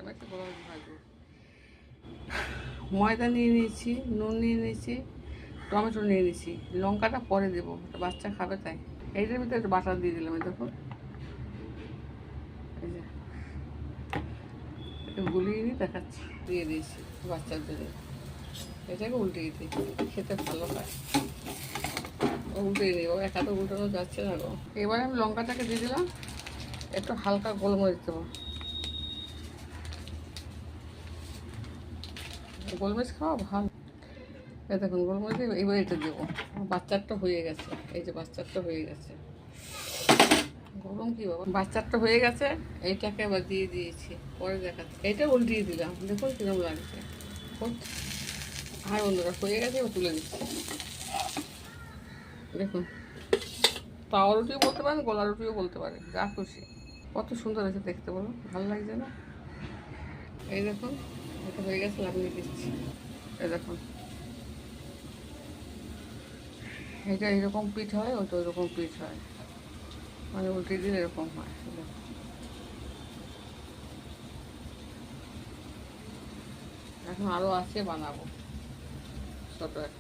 নাকি গোলাপি ভাজবো। ময়দা নিয়ে নিয়েছি, নুন নিয়ে নিয়েছি, টমেটো নিয়ে নিয়েছি, লঙ্কাটা পরে দেবো, বাচ্চা খাবে তাই। এইটার ভিতরে একটু বাটার দিয়ে দিলাম, এই দেখুন, এই যে একটু গুলিয়ে নিয়ে দেখাচ্ছি, দিয়ে দিয়েছি বাচ্চার জন্য। এটাকে উল্টিয়ে দিই, খেতে ভালো হয়। উল্টিয়ে দিই, এক হাতে উল্টানো যাচ্ছে না গো। এবারে আমি লঙ্কাটাকে দিয়ে দিলাম, একটু হালকা গোলমরিচ দেবো। গোলমরিচ খাওয়া ভালো। এই দেখুন গোলমরিচ, এবার এটা দেবো। বাচ্চারটা হয়ে গেছে, এই যে বাচ্চারটা হয়ে গেছে। গরম কি বাবা, বাচ্চারটা হয়ে গেছে, এইটাকে আবার দিয়ে দিয়েছি, পরে দেখাচ্ছি। এটা উল্টিয়ে দিলাম, দেখুন কিরকম লাগছে। আর বন্ধুরা হয়ে গেছে, এবার তুলে দিচ্ছি। দেখুন, তাওয়া রুটিও বলতে পারেন, গোলা রুটিও বলতে পারেন, যা খুশি। কত সুন্দর হয়েছে দেখতে, বলো ভালো লাগছে না? এই দেখুন, এটা হয়ে গেছে, নামিয়ে দিচ্ছি। এই দেখুন, এটা এরকম পিঠ হয়, ওটা ওইরকম পিঠ হয়, মানে উল্টে দিলে এরকম হয়। এখন আরও আছে, বানাবো ছোটো একটা।